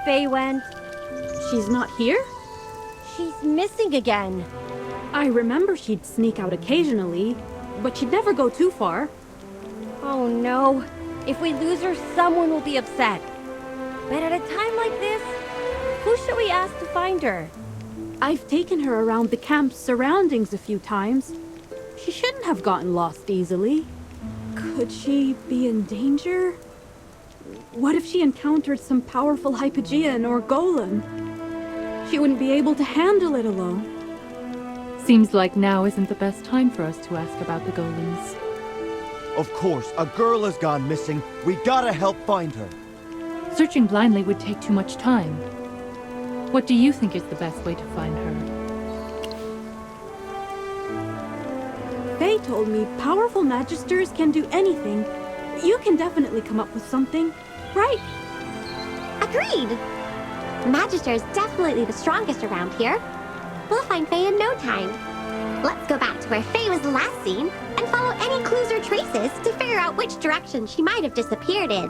Faye went? She's not here? She's missing again. I remember she'd sneak out occasionally, but she'd never go too far. Oh no. If we lose her, someone will be upset. But at a time like this, who should we ask to find her? I've taken her around the camp's surroundings a few times. She shouldn't have gotten lost easily. Could she be in danger? What if she encountered some powerful Hypogean or Golem? She wouldn't be able to handle it alone. Seems like now isn't the best time for us to ask about the golems. Of course, a girl has gone missing. We gotta help find her. Searching blindly would take too much time. What do you think is the best way to find her? Faye told me powerful magisters can do anything. You can definitely come up with something, right? Agreed! Magister is definitely the strongest around here. We'll find Faye in no time. Let's go back to where Faye was last seen and follow any clues or traces to figure out which direction she might have disappeared in.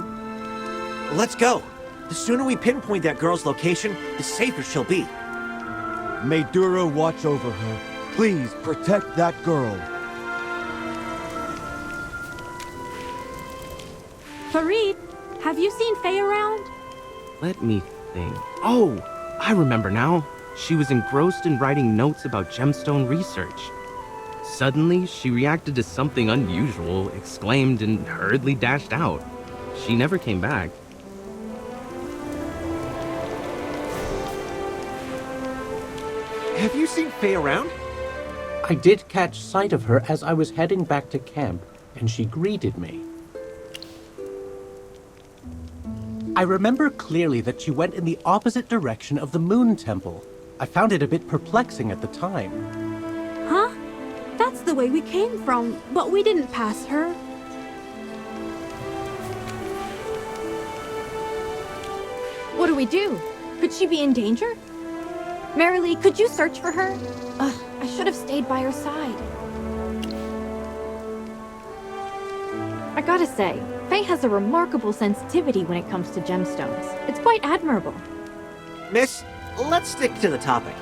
Let's go. The sooner we pinpoint that girl's location, the safer she'll be. May Dura watch over her. Please protect that girl. Farid, have you seen Faye around? Let me think. Oh, I remember now. She was engrossed in writing notes about gemstone research. Suddenly, she reacted to something unusual, exclaimed, and hurriedly dashed out. She never came back. Have you seen Faye around? I did catch sight of her as I was heading back to camp, and she greeted me. I remember clearly that she went in the opposite direction of the Moon Temple. I found it a bit perplexing at the time. Huh? That's the way we came from, but we didn't pass her. What do we do? Could she be in danger? Marilee, could you search for her? I should have stayed by her side. I gotta say, Faye has a remarkable sensitivity when it comes to gemstones. It's quite admirable. Miss, let's stick to the topic.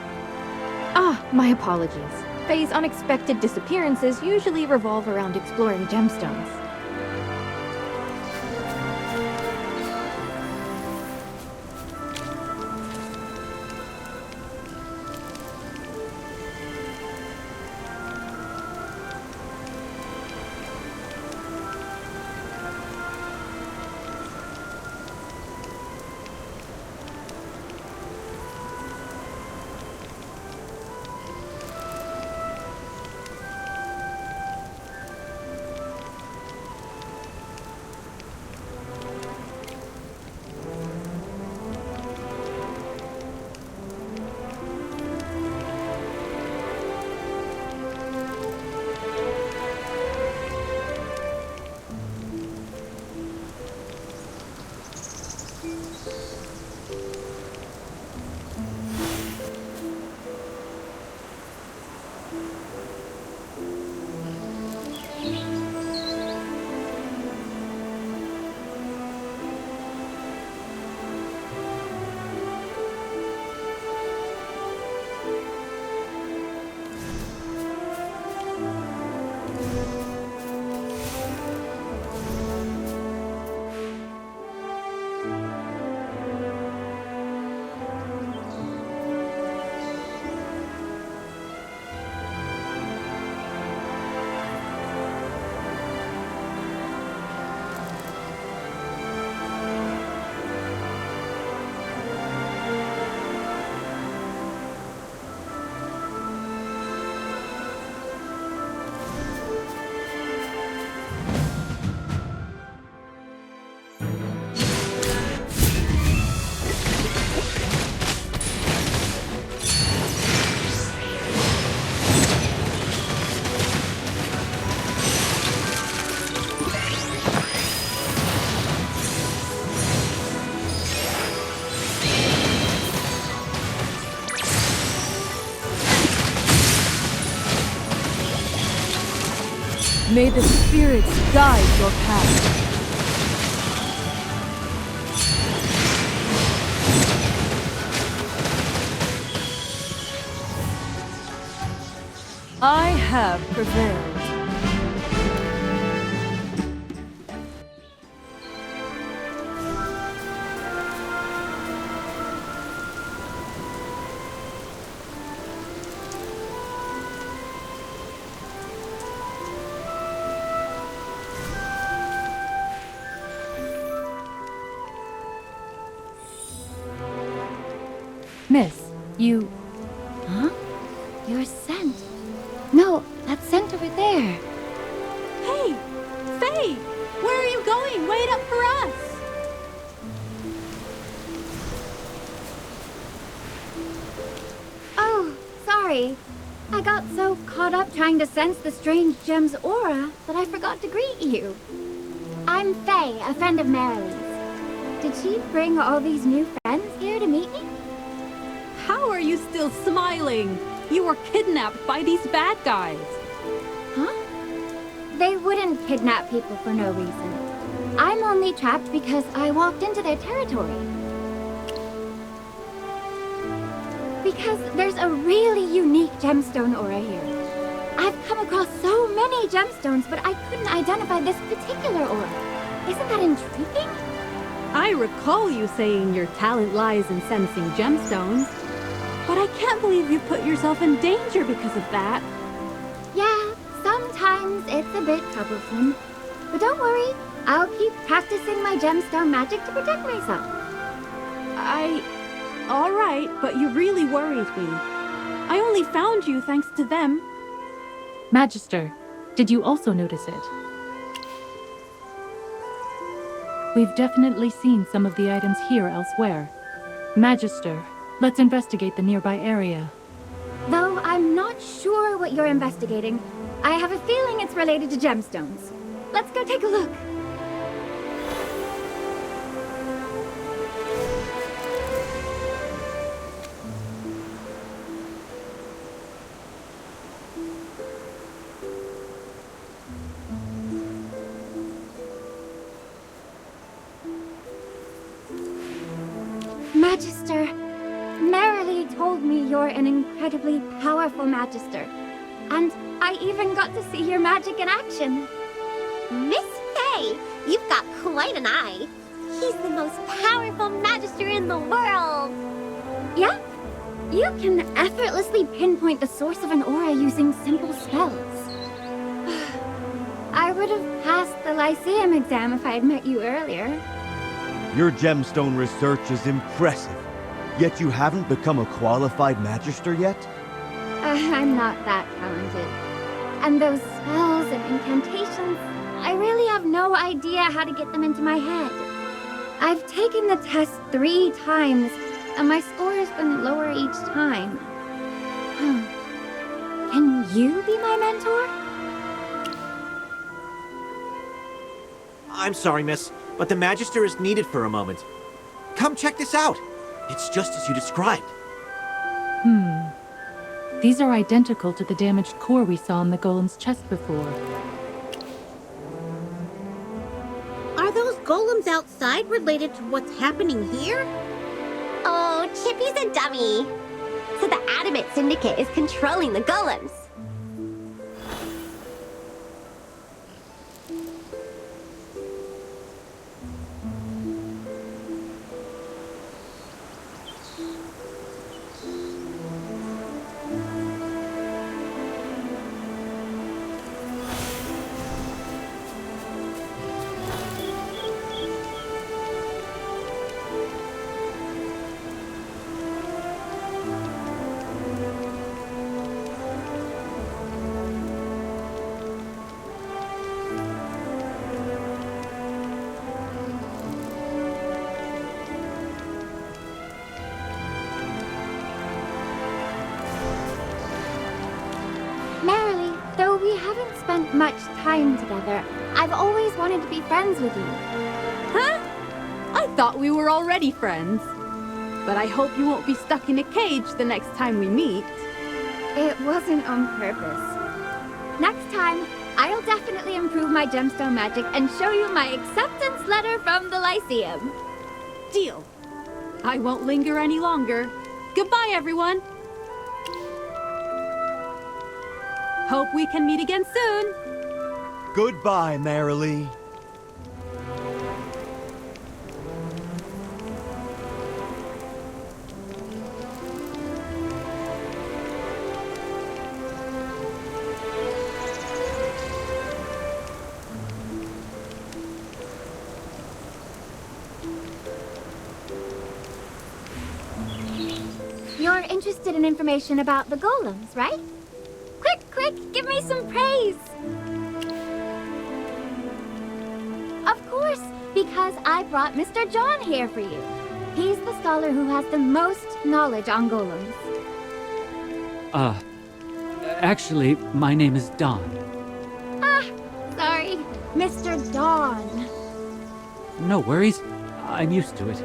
My apologies. Faye's unexpected disappearances usually revolve around exploring gemstones. May the spirits guide your path. I have prevailed. Miss, you... Huh? Your scent. No, that scent over there. Hey! Faye! Where are you going? Wait up for us! Oh, sorry. I got so caught up trying to sense the strange gem's aura that I forgot to greet you. I'm Faye, a friend of Marily's. Did she bring all these new friends here to meet me? How are you still smiling? You were kidnapped by these bad guys. Huh? They wouldn't kidnap people for no reason. I'm only trapped because I walked into their territory. Because there's a really unique gemstone aura here. I've come across so many gemstones, but I couldn't identify this particular aura. Isn't that intriguing? I recall you saying your talent lies in sensing gemstones. But I can't believe you put yourself in danger because of that. Yeah, sometimes it's a bit troublesome. But don't worry, I'll keep practicing my gemstone magic to protect myself. All right, but you really worried me. I only found you thanks to them. Magister, did you also notice it? We've definitely seen some of the items here elsewhere. Magister, let's investigate the nearby area. Though I'm not sure what you're investigating, I have a feeling it's related to gemstones. Let's go take a look. Magister, Marily told me you're an incredibly powerful Magister. And I even got to see your magic in action. Miss Faye, you've got quite an eye. He's the most powerful Magister in the world. Yeah? You can effortlessly pinpoint the source of an aura using simple spells. I would have passed the Lyceum exam if I had met you earlier. Your gemstone research is impressive. Yet you haven't become a qualified magister yet? I'm not that talented. And those spells and incantations, I really have no idea how to get them into my head. I've taken the test 3 times, and my score has been lower each time. Can you be my mentor? I'm sorry, miss, but the Magister is needed for a moment. Come check this out. It's just as you described. These are identical to the damaged core we saw in the golem's chest before. Are those golems outside related to what's happening here? Oh, Chippy's a dummy. So the Adamant Syndicate is controlling the golems. Marily, though we haven't spent much time together, I've always wanted to be friends with you. Huh? I thought we were already friends. But I hope you won't be stuck in a cage the next time we meet. It wasn't on purpose. Next time, I'll definitely improve my gemstone magic and show you my acceptance letter from the Lyceum. Deal. I won't linger any longer. Goodbye, everyone. Hope we can meet again soon. Goodbye, Marilee. You're interested in information about the golems, right? Quick, give me some praise! Of course, because I brought Mr. John here for you. He's the scholar who has the most knowledge on golems. Actually, my name is Don. Sorry, Mr. Dawn. No worries. I'm used to it.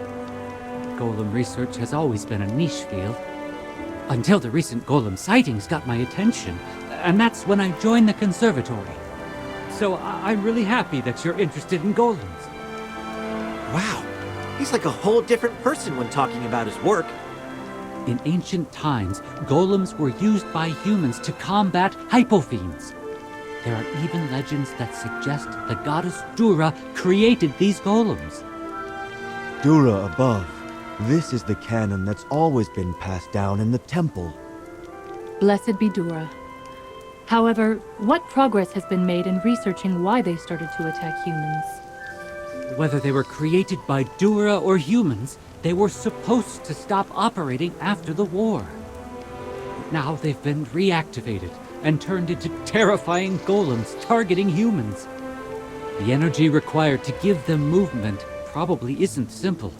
Golem research has always been a niche field. Until the recent golem sightings got my attention, and that's when I joined the conservatory. So I'm really happy that you're interested in golems. Wow, he's like a whole different person when talking about his work. In ancient times, golems were used by humans to combat hypofiends. There are even legends that suggest the goddess Dura created these golems. Dura above. This is the canon that's always been passed down in the temple. Blessed be Dura. However, what progress has been made in researching why they started to attack humans? Whether they were created by Dura or humans, they were supposed to stop operating after the war. Now they've been reactivated and turned into terrifying golems targeting humans. The energy required to give them movement probably isn't simple.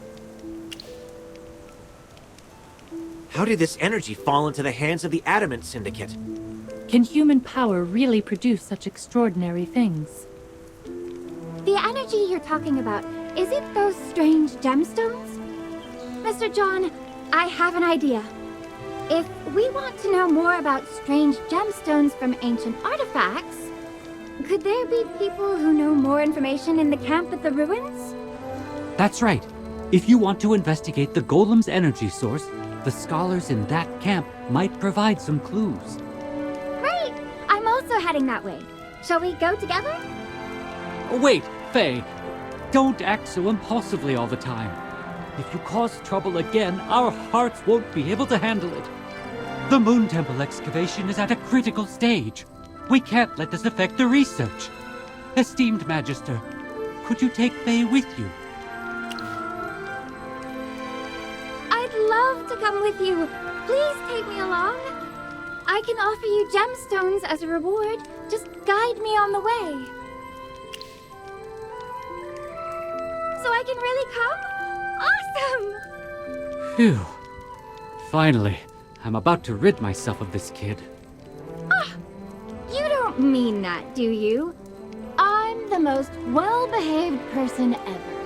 How did this energy fall into the hands of the Adamant Syndicate? Can human power really produce such extraordinary things? The energy you're talking about, is it those strange gemstones? Mr. John, I have an idea. If we want to know more about strange gemstones from ancient artifacts, could there be people who know more information in the camp at the ruins? That's right. If you want to investigate the golem's energy source, the scholars in that camp might provide some clues. Great! I'm also heading that way. Shall we go together? Wait, Faye. Don't act so impulsively all the time. If you cause trouble again, our hearts won't be able to handle it. The Moon Temple excavation is at a critical stage. We can't let this affect the research. Esteemed Magister, could you take Faye with you? I'd love to come with you. Please take me along. I can offer you gemstones as a reward. Just guide me on the way. So I can really come? Awesome! Phew. Finally, I'm about to rid myself of this kid. You don't mean that, do you? I'm the most well-behaved person ever.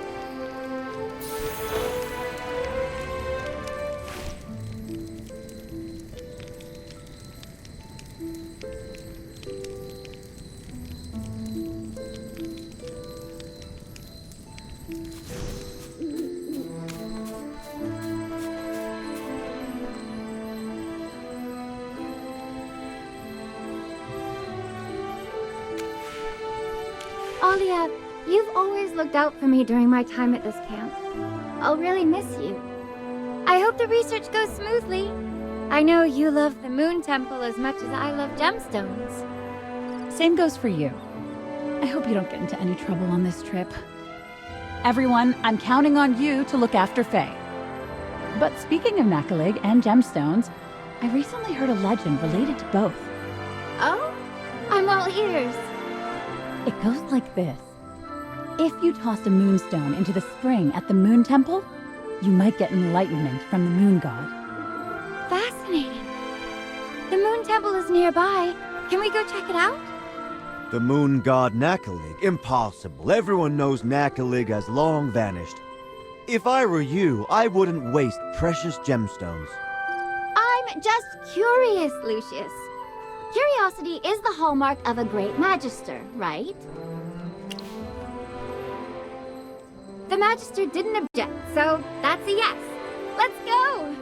Alia, you've always looked out for me during my time at this camp. I'll really miss you. I hope the research goes smoothly. I know you love the Moon Temple as much as I love gemstones. Same goes for you. I hope you don't get into any trouble on this trip. Everyone, I'm counting on you to look after Faye. But speaking of Nakalig and gemstones, I recently heard a legend related to both. Oh? I'm all ears. It goes like this. If you tossed a moonstone into the spring at the Moon Temple, you might get enlightenment from the Moon God. Fascinating. The Moon Temple is nearby. Can we go check it out? The moon god Nakalig? Impossible. Everyone knows Nakalig has long vanished. If I were you, I wouldn't waste precious gemstones. I'm just curious, Lucius. Curiosity is the hallmark of a great magister, right? The magister didn't object, so that's a yes. Let's go!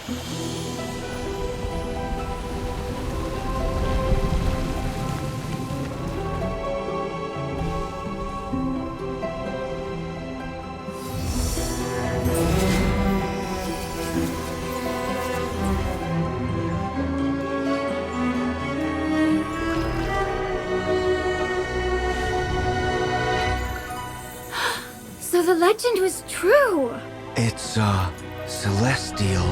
So the legend was true. It's, celestial.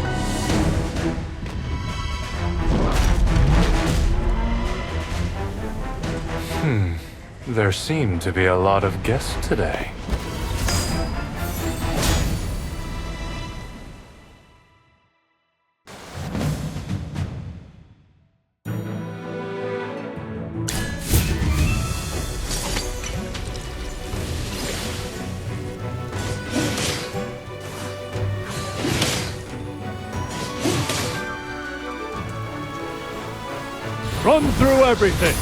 There seem to be a lot of guests today. Run through everything!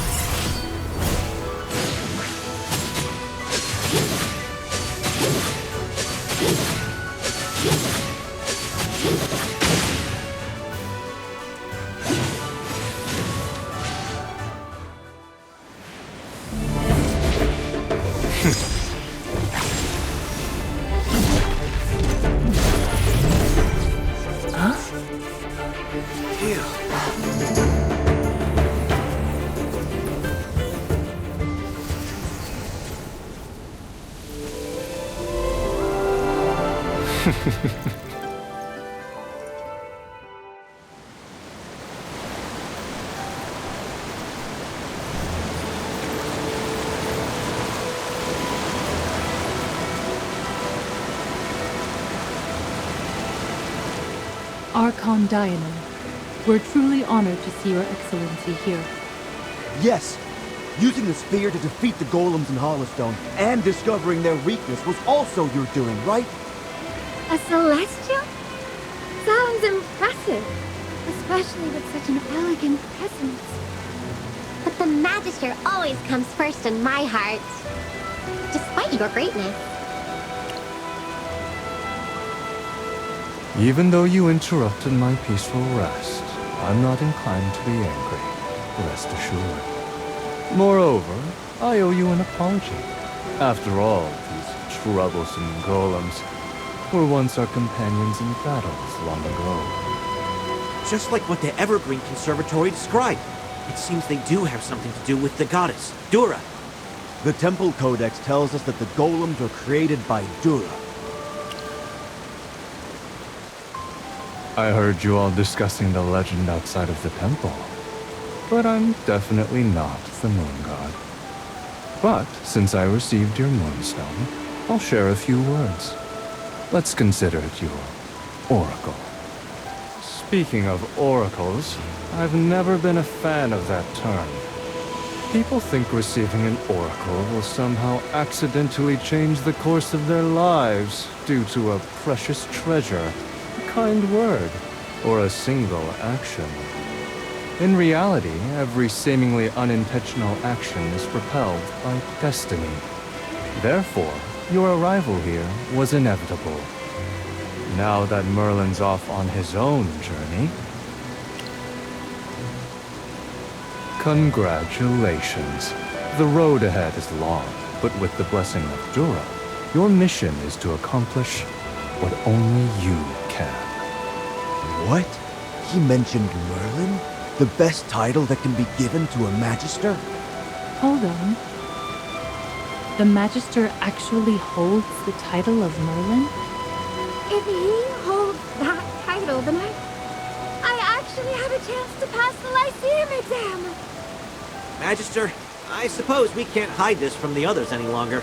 Archon Dionel, we're truly honored to see Your Excellency here. Yes! Using the spear to defeat the golems in Hollowstone and discovering their weakness was also your doing, right? A celestial? Sounds impressive. Especially with such an elegant presence. But the Magister always comes first in my heart. Despite your greatness. Even though you interrupted my peaceful rest, I'm not inclined to be angry, rest assured. Moreover, I owe you an apology. After all, these troublesome golems were once our companions in battles long ago. Just like what the Evergreen Conservatory described. It seems they do have something to do with the goddess, Dura. The Temple Codex tells us that the golems were created by Dura. I heard you all discussing the legend outside of the temple. But I'm definitely not the moon god. But since I received your moonstone, I'll share a few words. Let's consider it your oracle. Speaking of oracles, I've never been a fan of that term. People think receiving an oracle will somehow accidentally change the course of their lives due to a precious treasure, a kind word, or a single action. In reality, every seemingly unintentional action is propelled by destiny. Therefore, your arrival here was inevitable. Now that Merlin's off on his own journey, congratulations. The road ahead is long, but with the blessing of Dura, your mission is to accomplish what only you can. What? He mentioned Merlin? The best title that can be given to a Magister? Hold on. The Magister actually holds the title of Merlin? If he holds that title, then I actually have a chance to pass the Lyceum exam. Magister, I suppose we can't hide this from the others any longer.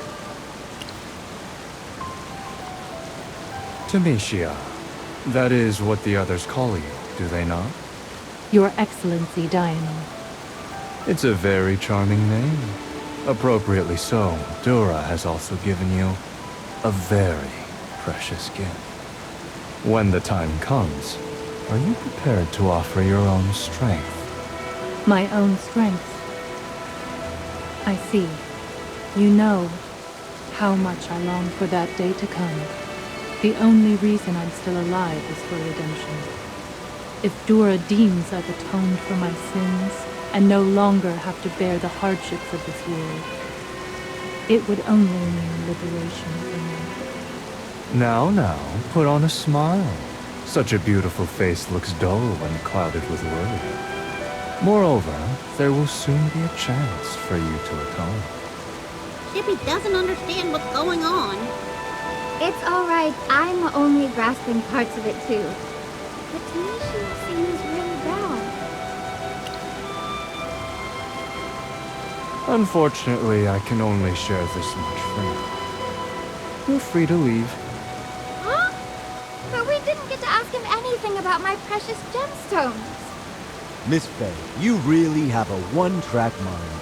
Tamicia, that is what the others call you, do they not? Your Excellency Dionel. It's a very charming name. Appropriately so, Dura has also given you a very precious gift. When the time comes, are you prepared to offer your own strength? My own strength. I see. You know how much I long for that day to come. The only reason I'm still alive is for redemption. If Dura deems I've atoned for my sins and no longer have to bear the hardships of this world, it would only mean liberation for me. Now, put on a smile. Such a beautiful face looks dull when clouded with worry. Moreover, there will soon be a chance for you to atone. Chippy doesn't understand what's going on. It's alright, I'm only grasping parts of it too. But to me, she seems really down. Unfortunately, I can only share this much for now. You're free to leave. Huh? But we didn't get to ask him anything about my precious gemstones. Miss Faye, you really have a one-track mind.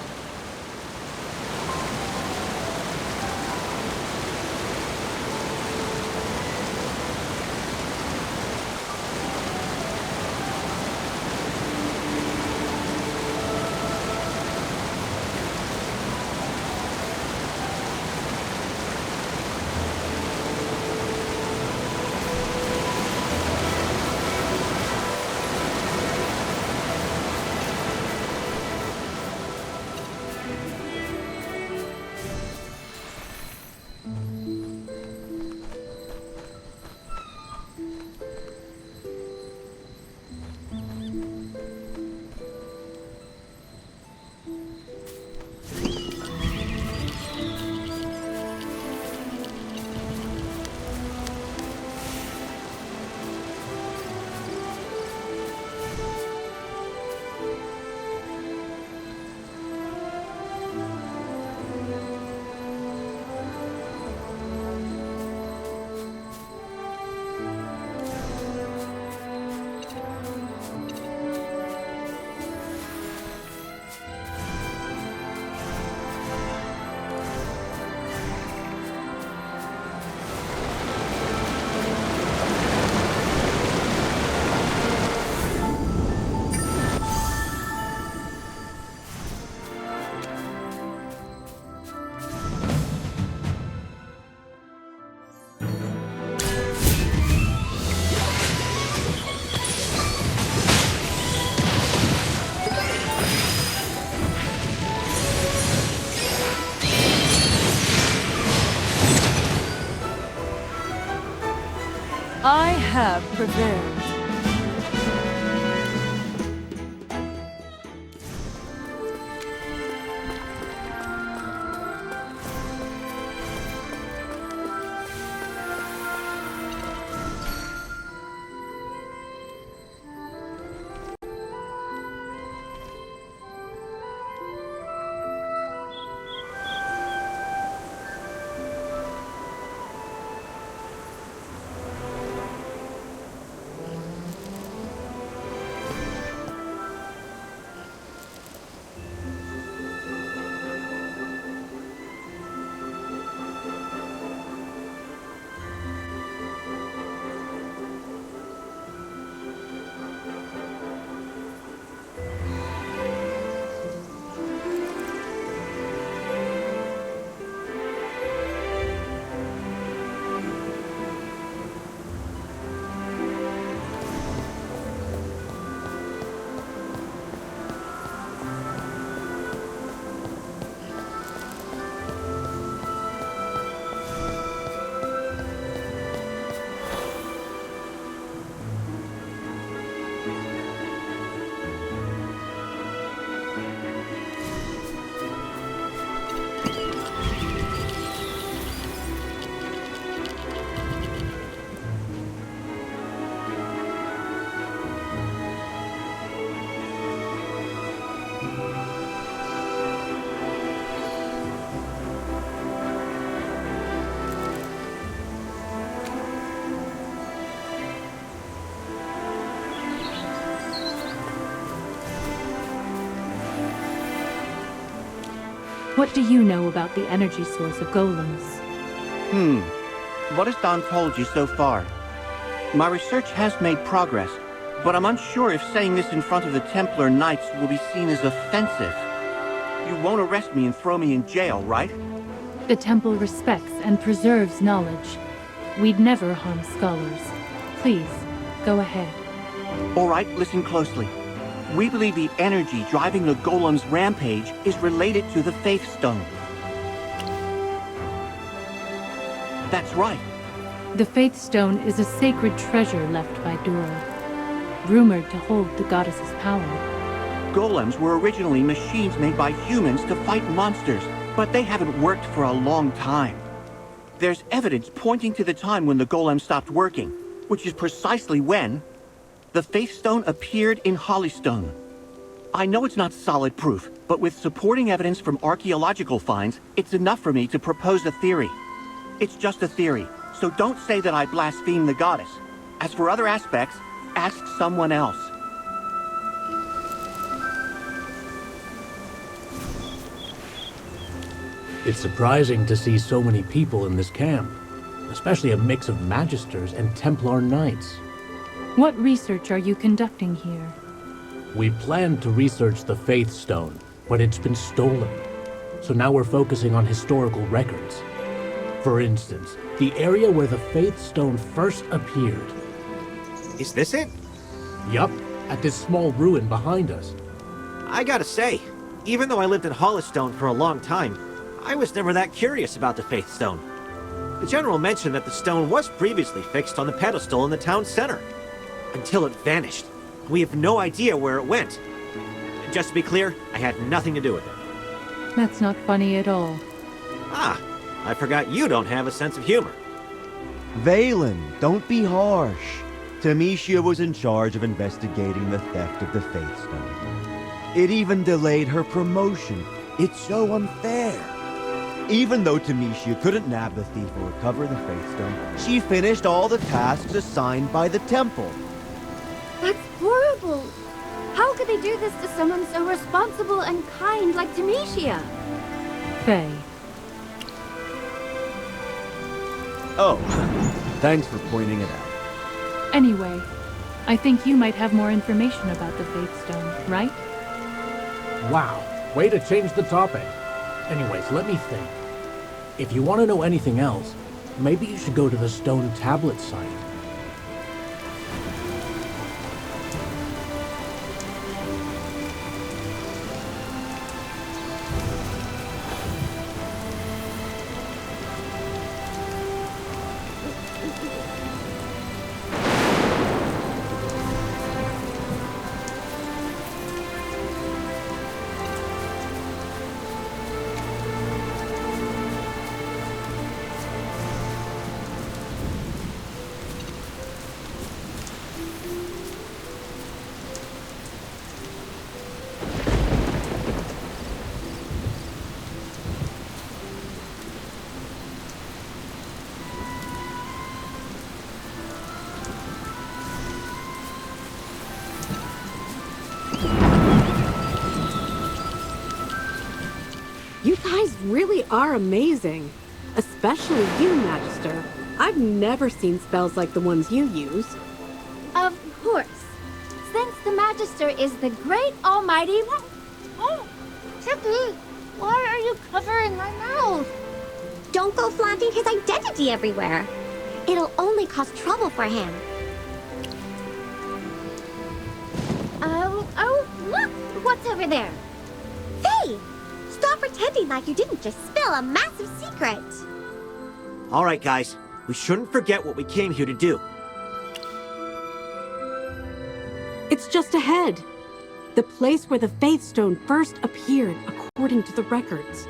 I have prevailed. What do you know about the energy source of golems? What has Don told you so far? My research has made progress, but I'm unsure if saying this in front of the Templar Knights will be seen as offensive. You won't arrest me and throw me in jail, right? The temple respects and preserves knowledge. We'd never harm scholars. Please, go ahead. All right, listen closely. We believe the energy driving the golem's rampage is related to the Faith Stone. That's right. The Faith Stone is a sacred treasure left by Dura, rumored to hold the goddess's power. Golems were originally machines made by humans to fight monsters, but they haven't worked for a long time. There's evidence pointing to the time when the golem stopped working, which is precisely when the Faith Stone appeared in Hollystone. I know it's not solid proof, but with supporting evidence from archaeological finds, it's enough for me to propose a theory. It's just a theory, so don't say that I blaspheme the goddess. As for other aspects, ask someone else. It's surprising to see so many people in this camp, especially a mix of Magisters and Templar Knights. What research are you conducting here? We planned to research the Faith Stone, but it's been stolen. So now we're focusing on historical records. For instance, the area where the Faith Stone first appeared. Is this it? Yup, at this small ruin behind us. I gotta say, even though I lived in Hollystone for a long time, I was never that curious about the Faith Stone. The General mentioned that the stone was previously fixed on the pedestal in the town center. Until it vanished. We have no idea where it went. Just to be clear, I had nothing to do with it. That's not funny at all. Ah, I forgot you don't have a sense of humor. Valen, don't be harsh. Tamicia was in charge of investigating the theft of the Faith Stone. It even delayed her promotion. It's so unfair. Even though Tamicia couldn't nab the thief or recover the Faith Stone, she finished all the tasks assigned by the temple. That's horrible. How could they do this to someone so responsible and kind like Demetia? Faye. Oh, thanks for pointing it out. Anyway, I think you might have more information about the Faith Stone, right? Wow, way to change the topic. Anyways, let me think. If you want to know anything else, maybe you should go to the stone tablet site. You guys really are amazing. Especially you, Magister. I've never seen spells like the ones you use. Of course. Since the Magister is the great almighty... Oh, Chippy, why are you covering my mouth? Don't go flaunting his identity everywhere. It'll only cause trouble for him. Oh, look! What's over there? Faye! Stop pretending like you didn't just spill a massive secret. All right, guys. We shouldn't forget what we came here to do. It's just ahead. The place where the Faith Stone first appeared, according to the records.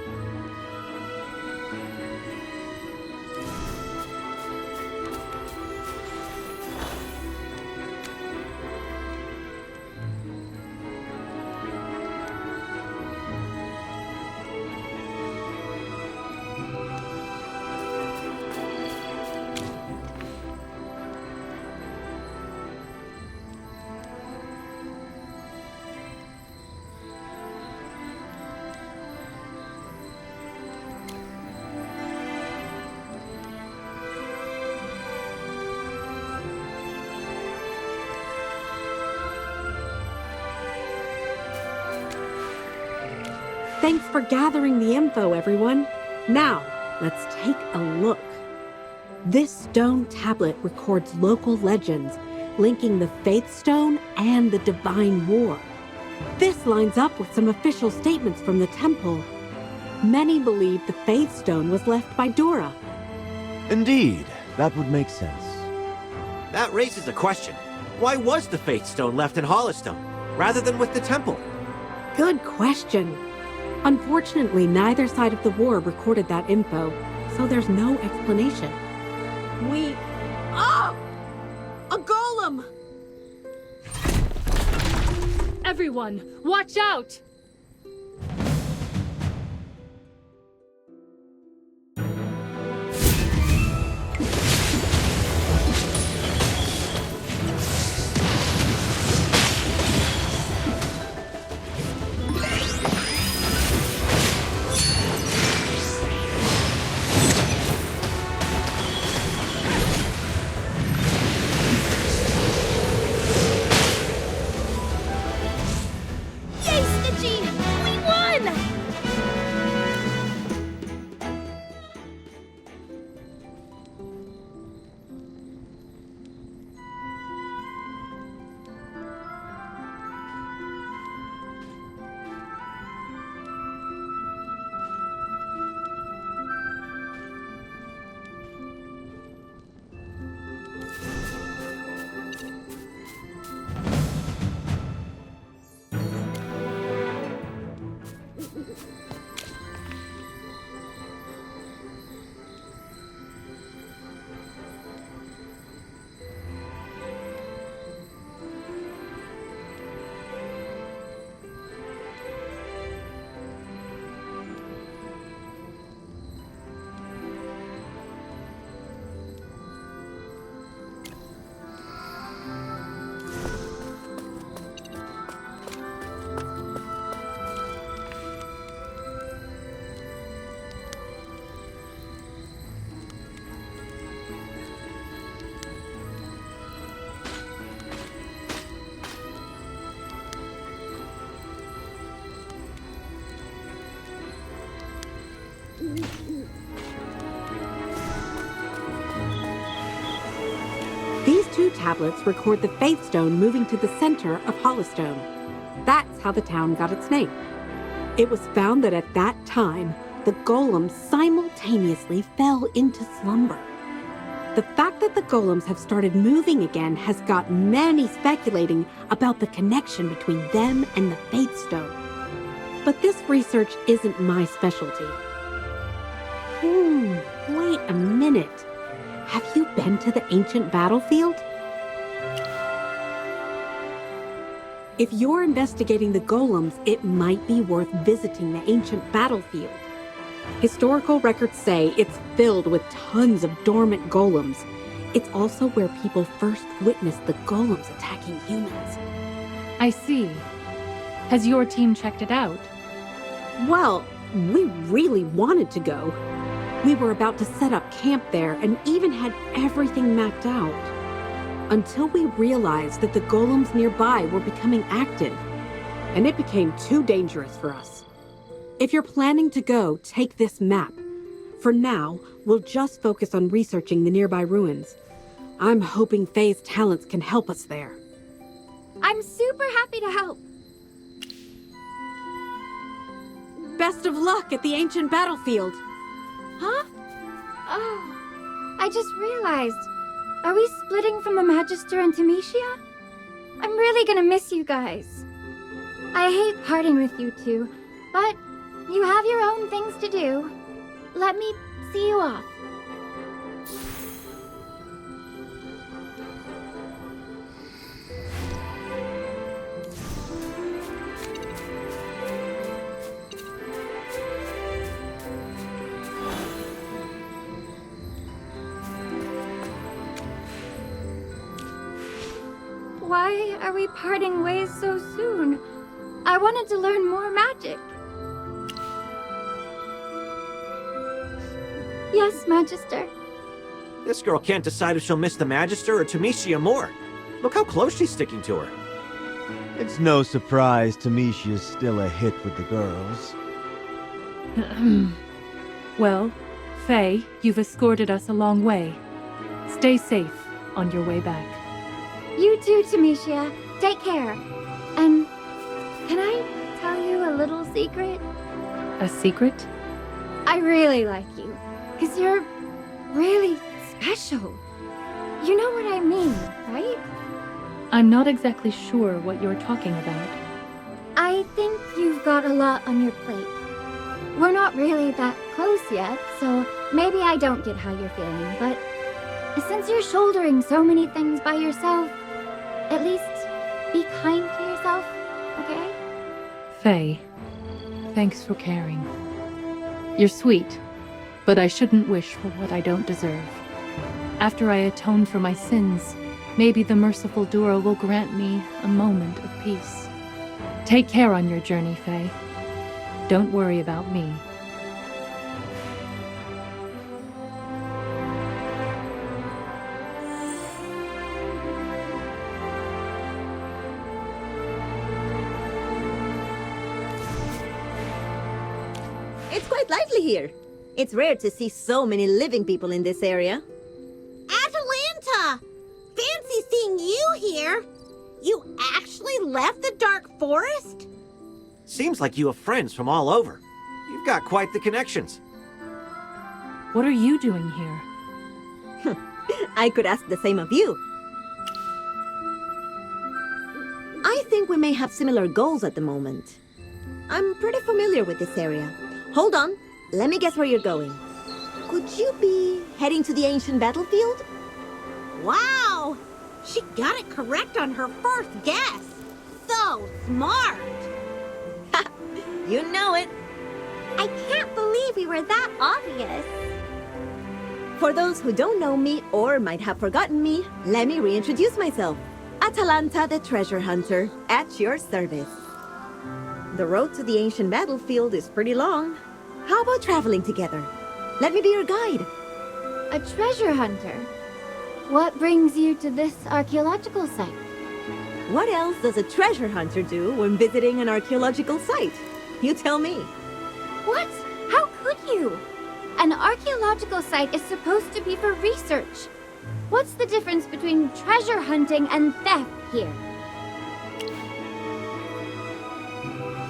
Thanks for gathering the info, everyone. Now, let's take a look. This stone tablet records local legends linking the Faith Stone and the Divine War. This lines up with some official statements from the temple. Many believe the Faith Stone was left by Dora. Indeed, that would make sense. That raises a question. Why was the Faith Stone left in Hollistone, rather than with the temple? Good question. Unfortunately, neither side of the war recorded that info, so there's no explanation. A golem! Everyone, watch out! These two tablets record the Faith Stone moving to the center of Hollistone. That's how the town got its name. It was found that at that time, the golems simultaneously fell into slumber. The fact that the golems have started moving again has got many speculating about the connection between them and the Faith Stone. But this research isn't my specialty. Wait a minute. Have you been to the ancient battlefield? If you're investigating the golems, it might be worth visiting the ancient battlefield. Historical records say it's filled with tons of dormant golems. It's also where people first witnessed the golems attacking humans. I see. Has your team checked it out? Well, we really wanted to go. We were about to set up camp there and even had everything mapped out. Until we realized that the golems nearby were becoming active, and it became too dangerous for us. If you're planning to go, take this map. For now, we'll just focus on researching the nearby ruins. I'm hoping Faye's talents can help us there. I'm super happy to help. Best of luck at the ancient battlefield. Huh? Oh, I just realized. Are we splitting from the Magister and Tamicia? I'm really gonna miss you guys. I hate parting with you two, but you have your own things to do. Let me see you off. Why are we parting ways so soon? I wanted to learn more magic. Yes, Magister. This girl can't decide if she'll miss the Magister or Tamicia more. Look how close she's sticking to her. It's no surprise Tamicia's still a hit with the girls. Well, Faye, you've escorted us a long way. Stay safe on your way back. You too, Tamisha. Take care. And can I tell you a little secret? A secret? I really like you. 'Cause you're really special. You know what I mean, right? I'm not exactly sure what you're talking about. I think you've got a lot on your plate. We're not really that close yet, so maybe I don't get how you're feeling, but since you're shouldering so many things by yourself, at least be kind to yourself, okay? Faye, thanks for caring. You're sweet, but I shouldn't wish for what I don't deserve. After I atone for my sins, maybe the merciful Dura will grant me a moment of peace. Take care on your journey, Faye. Don't worry about me. It's quite lively here. It's rare to see so many living people in this area. Atalanta! Fancy seeing you here! You actually left the Dark Forest? Seems like you have friends from all over. You've got quite the connections. What are you doing here? I could ask the same of you. I think we may have similar goals at the moment. I'm pretty familiar with this area. Hold on, let me guess where you're going. Could you be heading to the ancient battlefield? Wow! She got it correct on her first guess. So smart! You know it. I can't believe we were that obvious. For those who don't know me or might have forgotten me, let me reintroduce myself. Atalanta the Treasure Hunter, at your service. The road to the ancient battlefield is pretty long. How about traveling together? Let me be your guide. A treasure hunter? What brings you to this archaeological site? What else does a treasure hunter do when visiting an archaeological site? You tell me. What? How could you? An archaeological site is supposed to be for research. What's the difference between treasure hunting and theft here?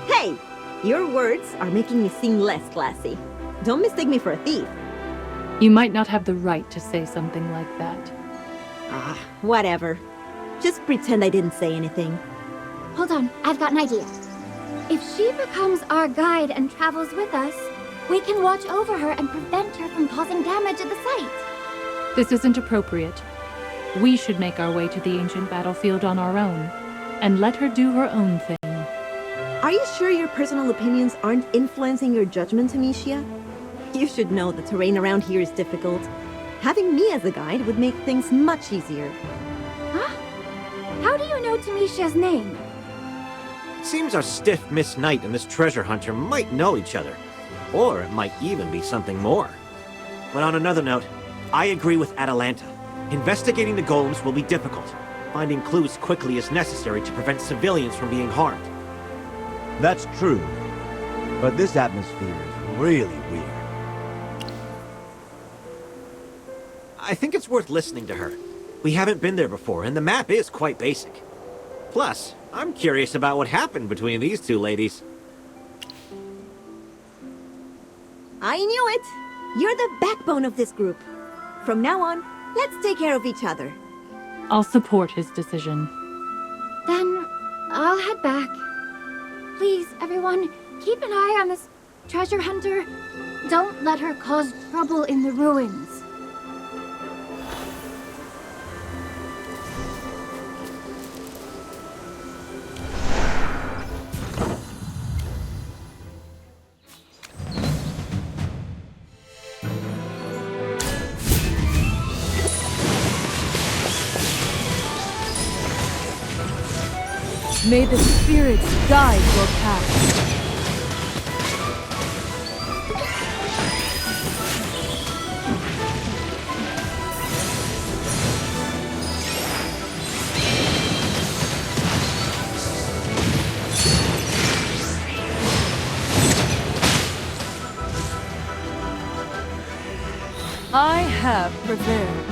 Hey! Your words are making me seem less classy. Don't mistake me for a thief. You might not have the right to say something like that. Ah, whatever. Just pretend I didn't say anything. Hold on, I've got an idea. If she becomes our guide and travels with us, we can watch over her and prevent her from causing damage at the site. This isn't appropriate. We should make our way to the ancient battlefield on our own, and let her do her own thing. Are you sure your personal opinions aren't influencing your judgment, Amicia? You should know the terrain around here is difficult. Having me as a guide would make things much easier. Huh? How do you know Tamisha's name? Seems our stiff Miss Knight and this treasure hunter might know each other. Or it might even be something more. But on another note, I agree with Atalanta. Investigating the golems will be difficult. Finding clues quickly is necessary to prevent civilians from being harmed. That's true. But this atmosphere is really weird. I think it's worth listening to her. We haven't been there before, and the map is quite basic. Plus, I'm curious about what happened between these two ladies. I knew it! You're the backbone of this group. From now on, let's take care of each other. I'll support his decision. Then, I'll head back. Please, everyone, keep an eye on this treasure hunter. Don't let her cause trouble in the ruins. May the spirits guide your path. I have prepared.